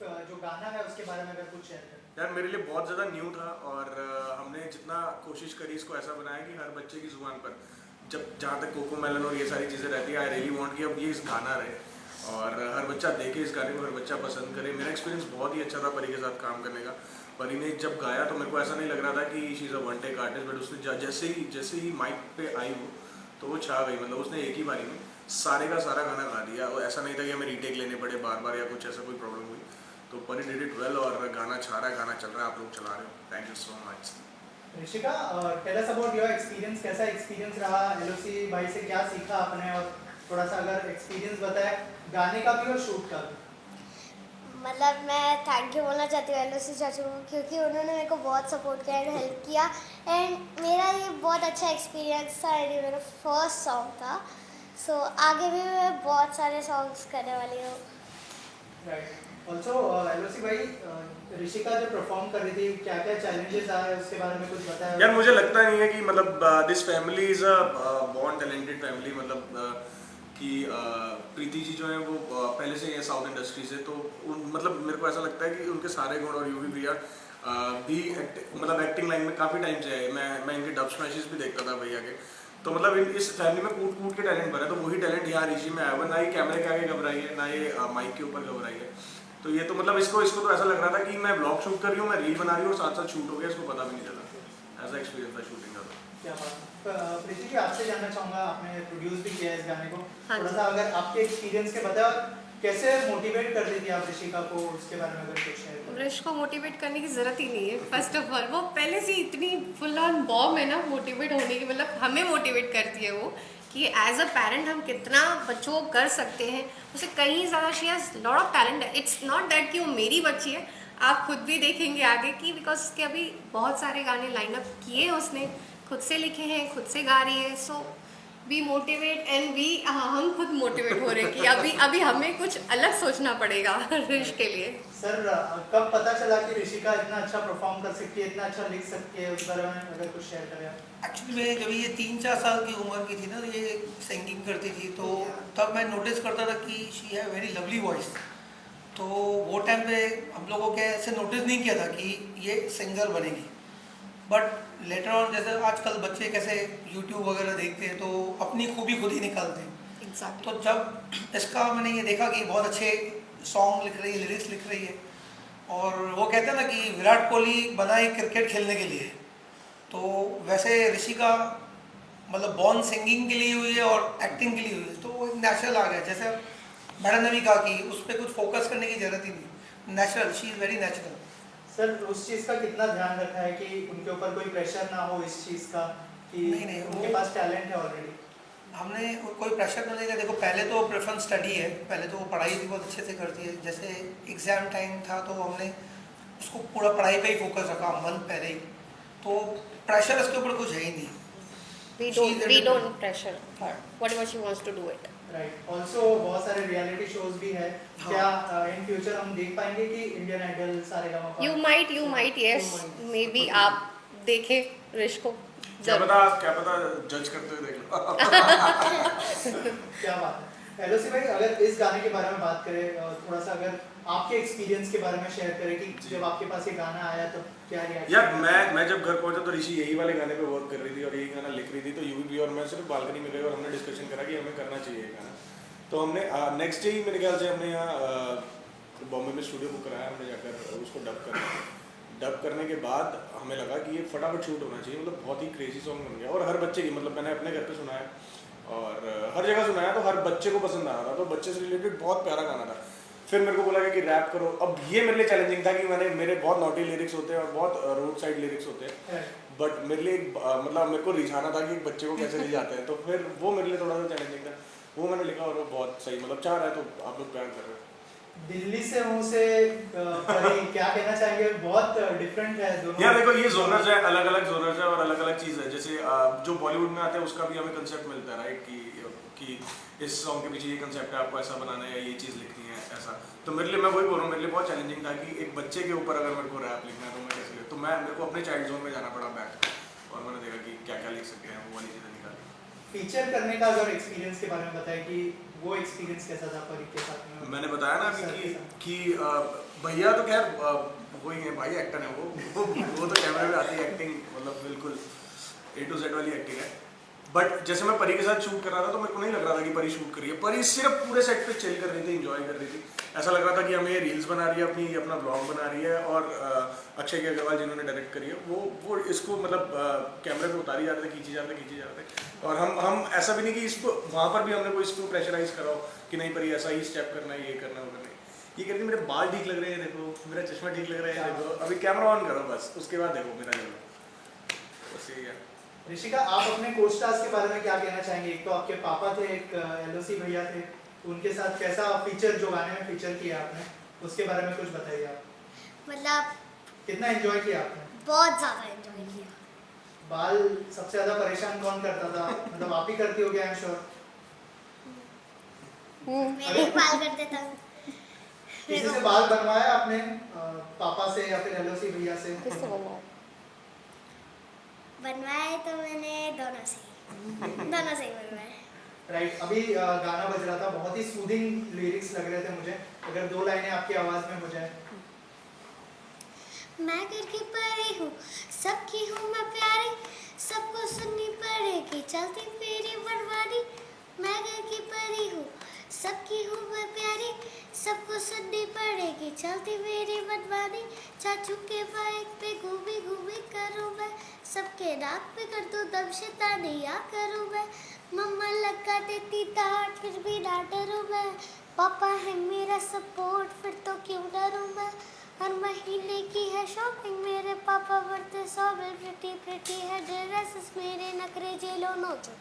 जो गाना है उसके बारे में अगर कुछ शेयर करें। यार मेरे लिए बहुत ज़्यादा न्यू था और हमने जितना कोशिश करी इसको ऐसा बनाया कि हर बच्चे की ज़ुबान पर जब जहाँ तक कोको मेलन और ये सारी चीज़ें रहती है, आई रियली वांट कि अब ये इस गाना रहे और हर बच्चा देखे इस गाने को, हर बच्चा पसंद करे। मेरा एक्सपीरियंस बहुत ही अच्छा था परी के साथ काम करने का। परी ने जब गाया तो मेरे को ऐसा नहीं लग रहा था कि she is a one take artist, but उसने जैसे ही माइक पे आई वो तो वो छा गई। मतलब उसने एक ही बारी में सारे का सारा गाना गा दिया और ऐसा नहीं था कि हमें रीटेक लेने पड़े बार बार या कुछ ऐसा कोई प्रॉब्लम हुई। तो परी डिड इट वेल और गाना छा रहा है, गाना चल रहा है, आप लोग चला रहे हो। Thank you so much. Rishika, tell us about your experience. कैसा एक्सपीरियंस रहा? एलओसी भाई से क्या सीखा आपने? और थोड़ा सा अगर एक्सपीरियंस बताए गाने का भी और शूट का भी। मतलब मैं थैंक यू बोलना चाहती हूँ एलओसी चाचू को, क्योंकि उन्होंने मेरे को बहुत सपोर्ट किया एंड हेल्प किया। एंड मेरा ये बहुत अच्छा एक्सपीरियंस था एंड ये मेरा फर्स्ट सॉन्ग था। सो आगे भी मैं बहुत सारे सॉन्ग्स करने वाली हूँ। राइट। ऑल्सो एलओसी भाई, ऋषिका जो परफॉर्म कर रही थी, क्या क्या चैलेंजेस आए उसके बारे में कुछ बताया? यार मुझे लगता नहीं है कि मतलब this family is a born talented family. मतलब कि प्रीति जी जो है वो पहले से ये साउथ इंडस्ट्री से, तो मतलब मेरे को ऐसा लगता है कि उनके सारे गुण और यूवी भैया भी मतलब एक्टिंग लाइन में काफ़ी टाइम से है। मैं इनके डब स्मैशेस भी देखता था भैया के। तो मतलब इस फैमिली में कूट कूट के टैलेंट भरा है, तो वही टैलेंट यहाँ ऋषि में आया हुआ। ना ये कैमरे के आगे घबराई है, ना ये माइक के ऊपर घबराई है। तो ये तो मतलब इसको तो ऐसा लग रहा था कि मैं ब्लॉग शूट कर रही हूँ, मैं रील बना रही हूँ और साथ साथ शूट हो गया, इसको पता भी नहीं चला। ऐसा एक्सपीरियंस था शूटिंग का। क्या बात। प्रीति जी, आपसे जानना चाहूँगा, आपने प्रोड्यूस भी किया है इस गाने को। हाँ थोड़ा सा अगर आपके एक्सपीरियंस के बताओ, कैसे मोटिवेट कर रही थी आप ऋषिका को, उसके बारे में अगर कुछ शेयर करें। ऋष को मोटिवेट करने की ज़रूरत ही नहीं है। फर्स्ट ऑफ ऑल वो पहले से इतनी फुल ऑन बॉम्ब है ना मोटिवेट होने की। मतलब हमें मोटिवेट करती है वो कि एज अ पेरेंट हम कितना बच्चों को कर सकते हैं। उसे कहीं ज़्यादा she has lot of talent. It's not that कि वो मेरी बच्ची है, आप खुद भी देखेंगे आगे की, बिकॉज उसके अभी बहुत सारे गाने लाइन अप किए हैं, उसने खुद से लिखे हैं, खुद से गा रही है। So we motivate and we हम खुद मोटिवेट हो रहे हैं कि अभी हमें कुछ अलग सोचना पड़ेगा ऋष के लिए। सर, कब पता चला कि ऋषिका इतना अच्छा परफॉर्म कर सकती है, इतना अच्छा लिख सकती है, उस बारे में अगर कुछ शेयर करें आप। एक्चुअली मैं जब ये 3-4 साल की उम्र की थी ना, तो ये सिंगिंग करती थी, तो तब मैं नोटिस करता था कि शी है वेरी लवली वॉइस। तो वो टाइम पे हम लोगों के ऐसे नोटिस नहीं किया था कि ये सिंगर बनेगी। बट लेटर ऑन, जैसे आजकल बच्चे कैसे यूट्यूब वगैरह देखते हैं तो अपनी खूबी खुद ही निकालते हैं। एग्जैक्टली। तो जब इसका मैंने ये देखा कि बहुत अच्छे सॉन्ग लिख रही है, लिरिक्स लिख रही है, और वो कहते हैं ना कि विराट कोहली बना ही क्रिकेट खेलने के लिए, तो वैसे ऋषिका मतलब बॉर्न सिंगिंग के लिए हुई है और एक्टिंग के लिए हुई है। तो वो एक नेचुरल आ गया। जैसे मैडम ने भी कहा कि उस पर कुछ फोकस करने की जरूरत ही नहीं, natural, she is very natural. Sir, उस चीज़ का कितना ध्यान रखा है कि उनके ऊपर कोई प्रेशर ना हो इस चीज़ का, कि नहीं, उनके पास टैलेंट है ऑलरेडी? हमने कोई प्रेशर नहीं लिया। देखो, पहले तो प्रेफरेंस स्टडी है, पहले तो वो पढ़ाई भी बहुत अच्छे से करती है। जैसे एग्ज़ाम टाइम था तो हमने उसको पूरा पढ़ाई पे ही फोकस रखा मंथ पहले ही। तो प्रेशर इसके ऊपर कुछ है ही नहीं। we don't pressure her whatever she wants to do it. Right. Also बहुत सारे रियलिटी शोज भी है। हाँ। क्या इन फ्यूचर हम देख पाएंगे कि Indian Idol, Saregama? You might yes, maybe आप देखें ऋष को। क्या पता जज करते हुए देख लो। क्या बात है। एलओसी भाई, अगर इस गाने के बारे में बात करें, थोड़ा सा अगर आपके एक्सपीरियंस के बारे में शेयर करें कि जब आपके पास ये गाना आया तो क्या रिएक्शन? यार मैं जब घर पहुंचा तो ऋषि यही वाले गाने पे वर्क कर रही थी और यही गाना लिख रही थी। तो यूवी और मैं सिर्फ बालकनी में गए और हमने डिस्कशन करा कि हमें करना चाहिए ये गाना। तो हमने नेक्स्ट डे ही मेरे ख्याल से हमने यहाँ बॉम्बे में स्टूडियो बुक कराया, हमने जाकर उसको डब करने के बाद हमें लगा कि ये फटाफट शूट होना चाहिए। मतलब बहुत ही क्रेजी सॉन्ग बन गया और हर बच्चे की, मतलब मैंने अपने घर पे सुनाया और हर जगह सुनाया तो हर बच्चे को पसंद आ रहा था। तो बच्चे से रिलेटेड बहुत प्यारा गाना था। फिर मेरे को बोला गया कि रैप करो। अब ये मेरे लिए चैलेंजिंग था कि मेरे बहुत नॉटी लिरिक्स होते हैं और बहुत रोड साइड लिरिक्स होते हैं, बट मेरे लिए मतलब मेरे को रिझाना था कि एक बच्चे को कैसे ले जाते हैं। तो फिर वो मेरे लिए थोड़ा सा चैलेंजिंग था। वो मैंने लिखा और वो बहुत सही, मतलब चाह रहा है तो आप लोग प्यार कर रहे हो। दिल्ली से हूँ से परी, क्या कहना चाहेंगे? बहुत डिफरेंट है दोनों। यार देखो, ये जोनर्स है, अलग अलग जोनर्स है और अलग अलग चीज़ है। जैसे जो बॉलीवुड में आते हैं उसका भी हमें कंसेप्ट मिलता है, राइट, कि इस सॉन्ग के पीछे ये कंसेप्ट है, आपको ऐसा बनाना है, ये चीज़ लिखनी है ऐसा। तो मेरे लिए, मैं वही बोल रहा हूँ, मेरे लिए बहुत चैलेंजिंग था कि एक बच्चे के ऊपर अगर मेरे को रैप लिखना है तो मैं कैसे लिखूँ। तो मेरे को अपने चाइल्ड जोन में जाना पड़ा बैक, और मैंने देखा कि क्या क्या लिख सकते हैं, वो वाली चीज़ें निकाली। फीचर करने का अगर एक्सपीरियंस के बारे में बताएं कि वो एक्सपीरियंस कैसा था परी के साथ में? मैंने बताया ना सर अभी के साथ। कि भैया तो खैर वही है भाई, एक्टर है वो तो कैमरे में आती है एक्टिंग, मतलब बिल्कुल A to Z वाली एक्टिंग है। बट जैसे मैं परी के साथ शूट कर रहा था तो मेरे को नहीं लग रहा था कि परी शूट कर रही है। परी सिर्फ पूरे सेट पे चिल कर रही थी, एंजॉय कर रही थी। ऐसा लग रहा था कि हमें रील्स बना रही है अपनी, अपना ब्लॉग बना रही है। और अक्षय के अग्रवाल जिन्होंने डायरेक्ट करी है वो इसको मतलब कैमरे पे उतारी जा रहे थे, खींची जा रहे थे। और हम ऐसा भी नहीं कि इसको वहाँ पर भी हमने कोई इसको प्रेशराइज करा हो कि नहीं परी ऐसा ही स्टेप करना है, ये करना है, वो करना है। ये कहती मेरे बाल ठीक लग रहे हैं देखो, मेरा चश्मा ठीक लग रहा है देखो, अभी कैमरा ऑन करो बस, उसके बाद देखो मेरा जब बस यही है। ऋषिका, आप अपने को स्टार्स के बारे में क्या कहना चाहेंगे? एक तो आपके पापा थे, एक LOC भैया थे, उनके साथ कैसा फीचर, जो गाने में फीचर किया आपने, उसके बारे में कुछ बताइए आप। मतलब कितना एंजॉय किया आपने? बहुत ज़्यादा एंजॉय किया। बाल सबसे ज्यादा परेशान कौन करता था? मतलब आप ही करती हो, आई एम श्योर। मेरे ही बाल करते थे। किसी से बाल बनवाया आपने, पापा से या फिर LOC भैया से? बनवाए तो मैंने दोनों से ही बनवाए। राइट, अभी गाना बज रहा था, बहुत ही सूदिंग लिरिक्स लग रहे थे मुझे। अगर 2 लाइनें आपकी आवाज में हो जाए। मैं घर की परी हूँ, सबकी हूँ मैं प्यारी, सबको सुननी पड़ेगी चलती मेरी बनवानी। मैं घर की परी हूँ, सबकी हूँ मैं प्यारी, सबको सुननी पड़ेगी चलती मेरी बनवानी। चाचू के बाइक पे घूमी घूमी करूँ मैं, सबके नाक पे कर दूँ दम शैतानी या करूँ मैं। मम्मा लगा देती डांट फिर भी ना डरूँ मैं, पापा है मेरा सपोर्ट फिर तो क्यों डरूँ मैं। हर महीने की है शॉपिंग मेरे पापा बढ़ते 100 बिल, प्रिटी है ड्रेसेस मेरे नखरे जेलो नोचो।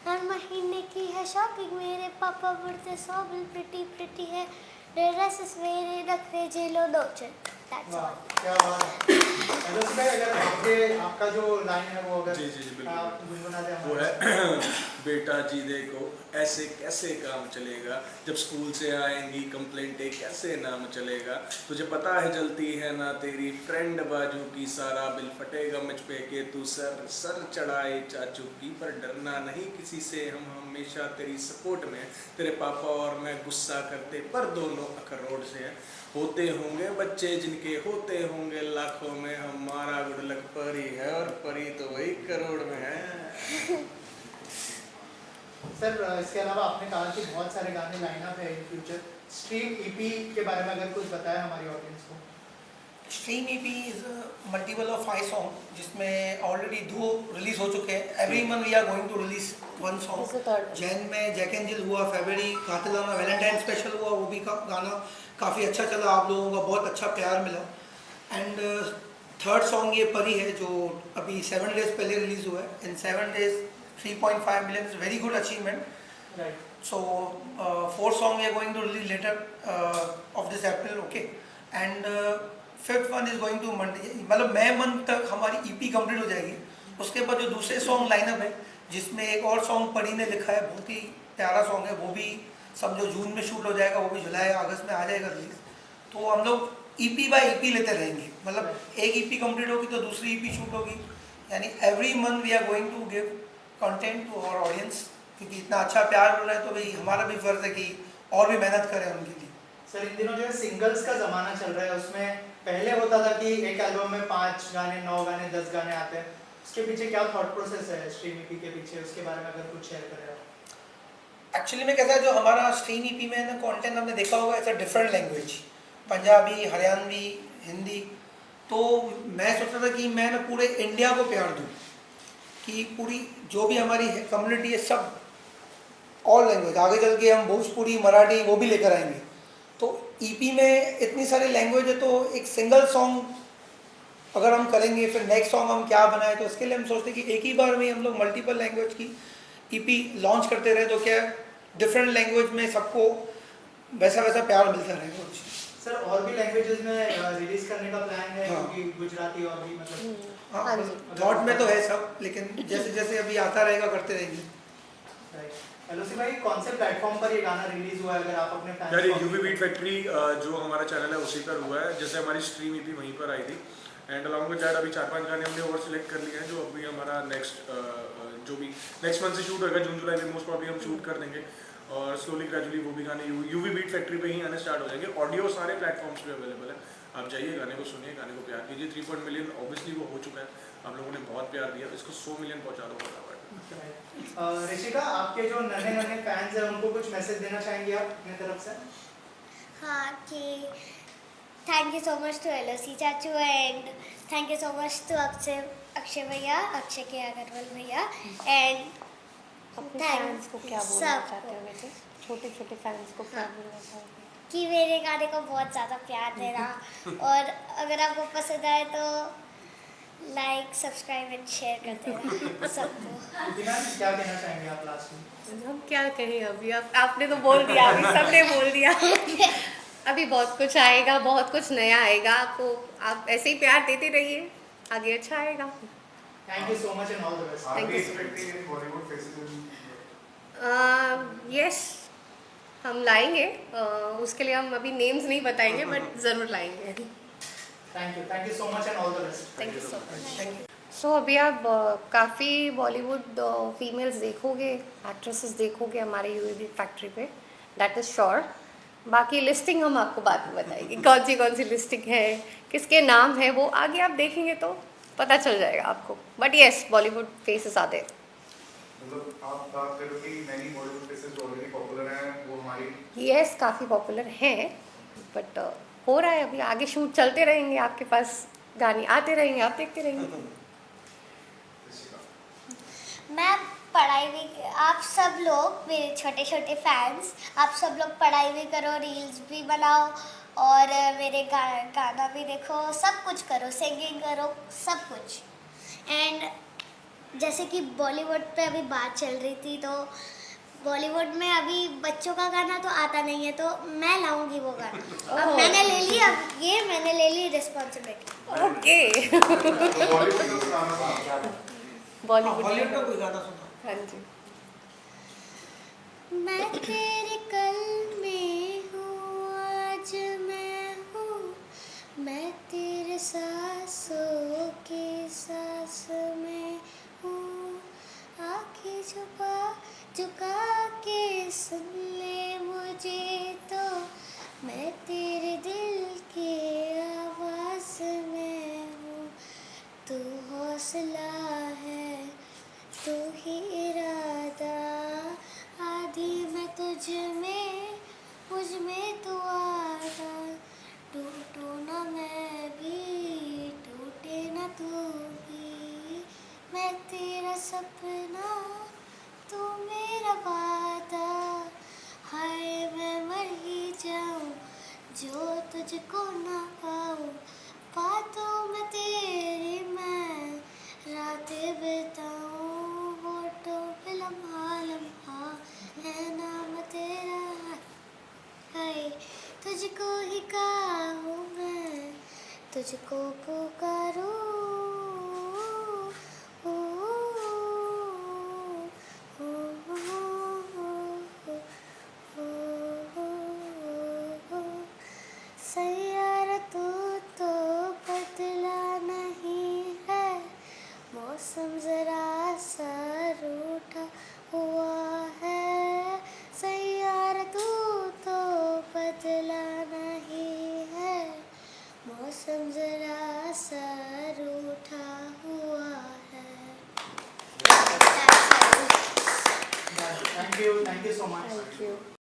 हर महीने की है शॉपिंग मेरे पापा बढ़ते 100 बिल, प्रिटी है ड्रेसेस मेरे नखरे जेलो नोचो। वाह, क्या बात है। LOC भाई, अगर आपका जो लाइन है वो अगर जी, बिल्कुल। आप गुनगुना दें वो हमारे है बेटा जी देखो ऐसे कैसे काम चलेगा, जब स्कूल से आएंगी कंप्लेंटें कैसे नाम चलेगा, तुझे पता है जलती है ना तेरी फ्रेंड बाजू की, सारा बिल फटेगा मुझ पे के तू सर चढ़ाए चाचू की, पर डरना नहीं किसी से, हम हमेशा तेरी सपोर्ट में, तेरे पापा और मैं गुस्सा करते पर दोनों अखरोट से हैं। होते होंगे बच्चे जिनके होते होंगे लाखों में, हमारा गुड लक परी है और परी तो वही करोड़ में है। सर, इसके अलावा आपने कहा कि बहुत सारे गाने लाइन अप है इन फ्यूचर। स्ट्रीम EP के बारे में अगर कुछ बताया हमारी ऑडियंस को। स्ट्रीम EP is multiple of 5 song, जिसमें ऑलरेडी 2 रिलीज हो चुके हैं। Every month we are going to release 1 song. जैन में जैक एंड जिल हुआ, फरवरी कातिलाना वैलेंटाइन स्पेशल हुआ, वो भी गाना काफ़ी अच्छा चला, आप लोगों का बहुत अच्छा प्यार मिला। एंड थर्ड सॉन्ग ये परी है जो अभी 7 डेज पहले रिलीज हुआ है। इन 7 days 3.5 million is very good achievement. Right, So 4th song we are going to release later of this April, okay. And 5th one is going to Monday. मतलब मई month तक हमारी EP कंप्लीट हो जाएगी। उसके बाद जो दूसरे सॉन्ग लाइनअप है, जिसमें एक और सॉन्ग परी ने लिखा है, बहुत ही प्यारा सॉन्ग है, वो भी समझो जून में शूट हो जाएगा, वो भी जुलाई अगस्त में आ जाएगा रिलीज। तो हम लोग EP बाय EP लेते रहेंगे, मतलब एक EP कंप्लीट होगी तो दूसरी EP शूट होगी, यानी every month we are going to give content to our audience, क्योंकि इतना अच्छा प्यार मिल रहा है तो भाई हमारा भी फर्ज है कि और भी मेहनत करें उनके लिए। सर, इन दिनों जो है सिंगल्स का जमाना चल रहा है, उसमें पहले होता था कि एक एल्बम में 5 गाने, 9 गाने, 10 गाने आते हैं। उसके पीछे क्या थॉट प्रोसेस है स्ट्रीम EP के पीछे, उसके बारे में अगर कुछ शेयर करें आप। एक्चुअली में कैसा है, जो हमारा स्ट्रीम EP में ना कंटेंट हमने देखा होगा, ऐसा डिफरेंट लैंग्वेज, पंजाबी, हरियाणवी, हिंदी। तो मैं सोच रहा था कि मैं ना पूरे इंडिया को प्यार दूँ, कि पूरी जो भी हमारी कम्युनिटी है सब ऑल लैंग्वेज, आगे चल के हम भोजपुरी, मराठी वो भी लेकर आएंगे। तो EP में इतनी सारी लैंग्वेज है, तो एक सिंगल सॉन्ग अगर हम करेंगे फिर नेक्स्ट सॉन्ग हम क्या बनाए, तो इसके लिए हम सोचते हैं कि एक ही बार में हम लोग मल्टीपल लैंग्वेज की EP लॉन्च करते रहे, तो क्या डिफरेंट लैंग्वेज में सबको वैसा वैसा प्यार मिलता रहेगा। सर, और भी लैंग्वेजेस में रिलीज करने का प्लान है? हाँ। क्योंकि गुजराती और भी मतलब हाँ, थॉट में तो है सब, लेकिन जैसे जैसे अभी आता रहेगा करते रहेंगे। LOC भाई, कौन से प्लेटफॉर्म पर ये गाना रिलीज हुआ है, अगर आप अपने फैंस यार, को यूवी बीट फैक्ट्री जो हमारा चैनल है उसी पर हुआ है, जैसे हमारी स्ट्रीम EP वहीं पर आई थी। एंड अलॉन्ग विद दैट अभी 4-5 गाने हमने ओवर सिलेक्ट कर लिए हैं, जो अभी हमारा नेक्स्ट जो भी नेक्स्ट मंथ से शूट होगा, जून जुलाई में मोस्ट प्रॉब्ली हम शूट कर देंगे। और स्लोली ग्रेजुअली वो भी गाने यूवी बीट फैक्ट्री पे ही आने स्टार्ट हो जाएंगे। ऑडियो सारे प्लेटफॉर्म्स पे अवेलेबल है, आप जाइए गाने को सुनिए, गाने को प्यार कीजिए। 3 मिलियन ऑब्वियसली वो हो चुका है, आप लोगों ने बहुत प्यार दिया, इसको 100 मिलियन पहुंचा दो फटाफट। ऋषिका, आपके जो नन्हे नन्हे फैंस हैं उनको कुछ मैसेज देना चाहेंगे आप अपनी तरफ से? हाँ कि thank you so much to LOC चाचू and thank you so much to Akshay भैया, अक्षय के अग्रवाल भैया एंड अपने Thanks. फैंस को क्या बोलना सबको. चाहते हो बेटे? छोटे छोटे फैंस को क्या बोलना चाहोगे? कि मेरे गाने को बहुत ज़्यादा प्यार देना और अगर आपको पसंद आए तो लाइक सब्सक्राइब एंड शेयर कर देना सबको। दीना, क्या कहना चाहेंगे आप लास्ट में? हम क्या कहें अभी, आपने तो बोल दिया, अभी सबने बोल दिया। अभी बहुत कुछ आएगा, बहुत कुछ नया आएगा आपको, आप ऐसे ही प्यार देते रहिए, आगे अच्छा आएगा। Thank you so much and all the best. Thank you so much. Yes, हम लाएंगे, उसके लिए हम अभी नेम्स नहीं बताएंगे बट ज़रूर लाएंगे। Thank you so much and all the best. Thank you so much. So अभी आप काफ़ी बॉलीवुड फीमेल्स देखोगे, एक्ट्रेसेस देखोगे हमारे यूवी फैक्ट्री पे, दैट इज़ श्योर। बाकी लिस्टिंग हम आपको बाद में बताएंगे, कौन सी लिस्टिंग है, किसके नाम है, वो आगे आप देखेंगे तो पता चल जाएगा आपको। बट येस, बॉलीवुड फेसेस आते हैं। मतलब आप बात करो कि मैनी बॉलीवुड फेसेस जो ऑलरेडी पॉपुलर हैं वो हमारी यस, काफ़ी पॉपुलर हैं बट हो रहा है अभी, आगे शूट चलते रहेंगे, आपके पास गाने आते रहेंगे, आप देखते रहेंगे। मैं पढ़ाई भी, आप सब लोग मेरे छोटे छोटे फैंस, आप सब लोग पढ़ाई भी करो, रील्स भी बनाओ और मेरे गाना भी देखो, सब कुछ करो, सिंगिंग करो, सब कुछ। एंड जैसे कि बॉलीवुड पे अभी बात चल रही थी, तो बॉलीवुड में अभी बच्चों का गाना तो आता नहीं है, तो मैं लाऊंगी वो गाना। अब मैंने ले ली, अब ये मैंने ले ली रिस्पॉन्सिबिलिटी। ओके। बॉलीवुड बॉलीवुड का कोई गाना सुना? हाँ जी। मैं तेरे कल में हूँ, आज मैं हूँ, मैं तेरे सांसों की सांस में हूँ, आँखें झुका के सुन ले मुझे तो, मैं तेरे दिल की आवाज़ में हूँ, तू हौसला है, तू ही इरादा, आधी मैं तुझ में, मुझ में तू आधा, टूटू ना मैं भी, टूटे ना तू भी, मैं तेरा सपना, तू मेरा वादा, हाय मैं मर ही जाऊं जो तुझको ना पाऊं, बातों में तेरी मैं रातें बिताऊं, होठों पे लम्हा लम्हा है नाम तेरा, हाय तुझको ही कहूँ मैं, तुझको पुकारूं। सैयारा तू तो बदला नहीं है, मौसम जरा सा रूठा हुआ है, सैयारा तू तो बदला नहीं है, मौसम जरा सा रूठा हुआ है। Thank you so much. Thank you.